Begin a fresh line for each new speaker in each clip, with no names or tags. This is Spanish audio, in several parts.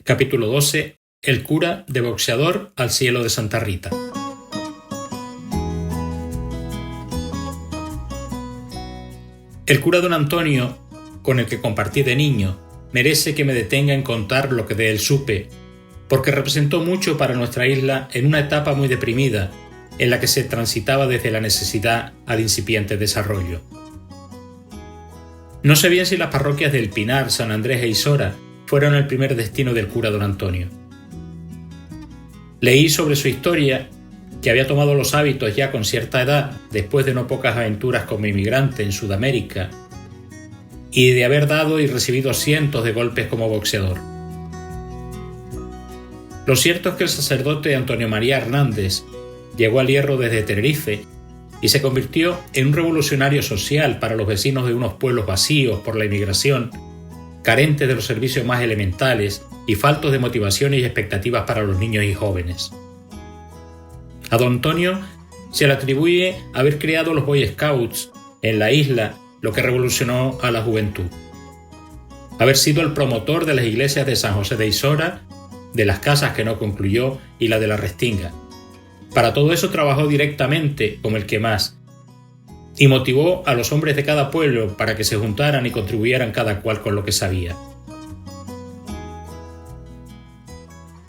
Capítulo 12. El cura de boxeador al cielo de Santa Rita. El cura don Antonio, con el que compartí de niño, merece que me detenga en contar lo que de él supe, porque representó mucho para nuestra isla en una etapa muy deprimida, en la que se transitaba desde la necesidad al incipiente desarrollo. No sé bien si las parroquias del Pinar, San Andrés e Isora fueron el primer destino del cura don Antonio. Leí sobre su historia, que había tomado los hábitos ya con cierta edad, después de no pocas aventuras como inmigrante en Sudamérica, y de haber dado y recibido cientos de golpes como boxeador. Lo cierto es que el sacerdote Antonio María Hernández llegó al Hierro desde Tenerife y se convirtió en un revolucionario social para los vecinos de unos pueblos vacíos por la inmigración, carentes de los servicios más elementales y faltos de motivaciones y expectativas para los niños y jóvenes. A don Antonio se le atribuye haber creado los Boy Scouts en la isla, lo que revolucionó a la juventud. Haber sido el promotor de las iglesias de San José de Isora, de las casas que no concluyó y la de la Restinga. Para todo eso trabajó directamente como el que más, y motivó a los hombres de cada pueblo para que se juntaran y contribuyeran cada cual con lo que sabía.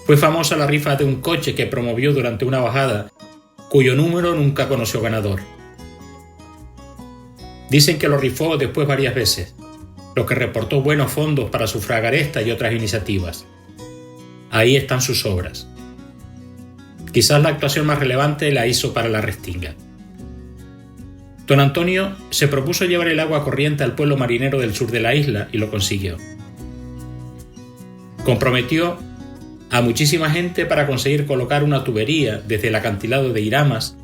Fue famosa la rifa de un coche que promovió durante una bajada, cuyo número nunca conoció ganador. Dicen que lo rifó después varias veces, lo que reportó buenos fondos para sufragar esta y otras iniciativas. Ahí están sus obras. Quizás la actuación más relevante la hizo para la Restinga. Don Antonio se propuso llevar el agua corriente al pueblo marinero del sur de la isla y lo consiguió. Comprometió a muchísima gente para conseguir colocar una tubería desde el acantilado de Iramas,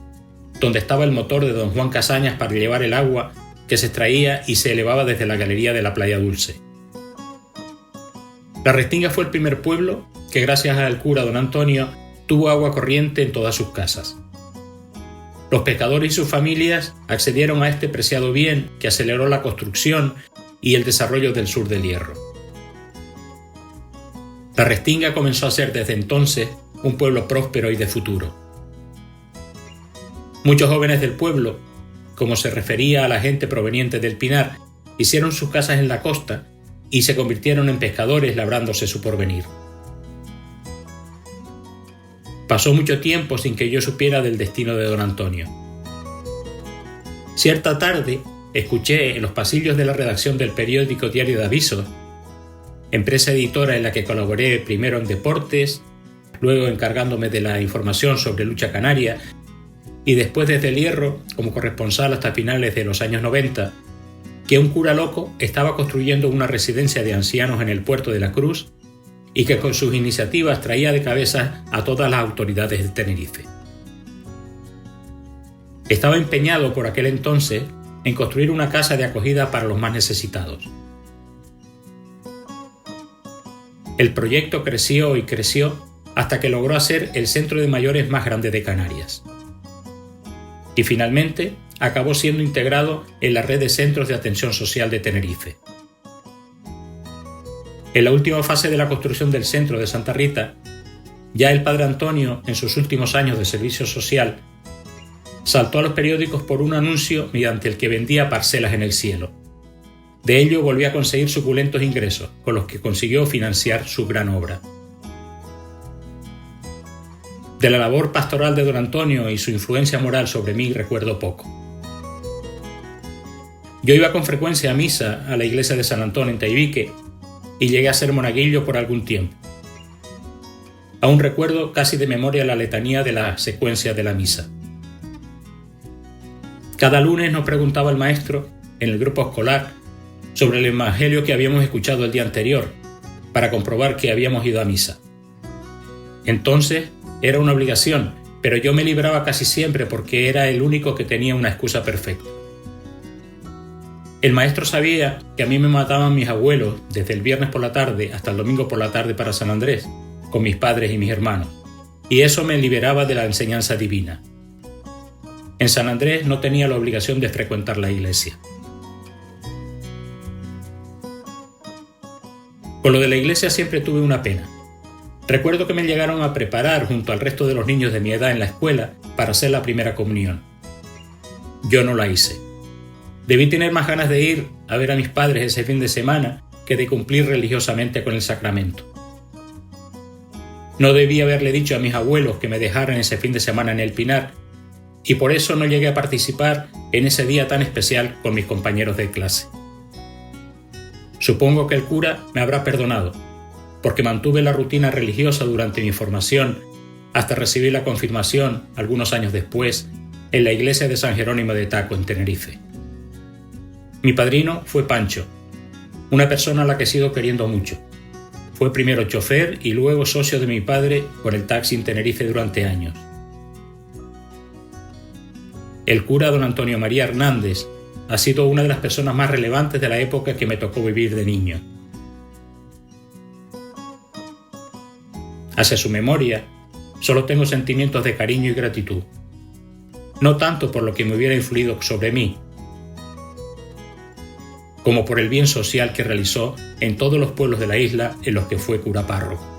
donde estaba el motor de don Juan Casañas para llevar el agua que se extraía y se elevaba desde la galería de la Playa Dulce. La Restinga fue el primer pueblo que, gracias al cura don Antonio, tuvo agua corriente en todas sus casas. Los pescadores y sus familias accedieron a este preciado bien que aceleró la construcción y el desarrollo del sur del Hierro. La Restinga comenzó a ser desde entonces un pueblo próspero y de futuro. Muchos jóvenes del pueblo, como se refería a la gente proveniente del Pinar, hicieron sus casas en la costa y se convirtieron en pescadores labrándose su porvenir. Pasó mucho tiempo sin que yo supiera del destino de don Antonio. Cierta tarde escuché en los pasillos de la redacción del periódico Diario de Avisos, empresa editora en la que colaboré primero en deportes, luego encargándome de la información sobre lucha canaria y después desde el Hierro como corresponsal hasta finales de los años 90, que un cura loco estaba construyendo una residencia de ancianos en el puerto de la Cruz y que con sus iniciativas traía de cabeza a todas las autoridades de Tenerife. Estaba empeñado por aquel entonces en construir una casa de acogida para los más necesitados. El proyecto creció y creció hasta que logró hacer el centro de mayores más grande de Canarias. Y finalmente acabó siendo integrado en la red de centros de atención social de Tenerife. En la última fase de la construcción del centro de Santa Rita, ya el padre Antonio, en sus últimos años de servicio social, saltó a los periódicos por un anuncio mediante el que vendía parcelas en el cielo. De ello volvió a conseguir suculentos ingresos, con los que consiguió financiar su gran obra. De la labor pastoral de don Antonio y su influencia moral sobre mí recuerdo poco. Yo iba con frecuencia a misa a la iglesia de San Antón en Taibique y llegué a ser monaguillo por algún tiempo. Aún recuerdo casi de memoria la letanía de la secuencia de la misa. Cada lunes nos preguntaba el maestro, en el grupo escolar, sobre el evangelio que habíamos escuchado el día anterior, para comprobar que habíamos ido a misa. Entonces era una obligación, pero yo me libraba casi siempre porque era el único que tenía una excusa perfecta. El maestro sabía que a mí me mataban mis abuelos desde el viernes por la tarde hasta el domingo por la tarde para San Andrés, con mis padres y mis hermanos, y eso me liberaba de la enseñanza divina. En San Andrés no tenía la obligación de frecuentar la iglesia. Con lo de la iglesia siempre tuve una pena. Recuerdo que me llegaron a preparar junto al resto de los niños de mi edad en la escuela para hacer la primera comunión. Yo no la hice. Debí tener más ganas de ir a ver a mis padres ese fin de semana que de cumplir religiosamente con el sacramento. No debí haberle dicho a mis abuelos que me dejaran ese fin de semana en el Pinar, y por eso no llegué a participar en ese día tan especial con mis compañeros de clase. Supongo que el cura me habrá perdonado, porque mantuve la rutina religiosa durante mi formación hasta recibir la confirmación, algunos años después, en la iglesia de San Jerónimo de Taco, en Tenerife. Mi padrino fue Pancho, una persona a la que he sido queriendo mucho. Fue primero chofer y luego socio de mi padre con el taxi en Tenerife durante años. El cura don Antonio María Hernández ha sido una de las personas más relevantes de la época que me tocó vivir de niño. Hacia su memoria, solo tengo sentimientos de cariño y gratitud. No tanto por lo que me hubiera influido sobre mí, como por el bien social que realizó en todos los pueblos de la isla en los que fue cura párroco.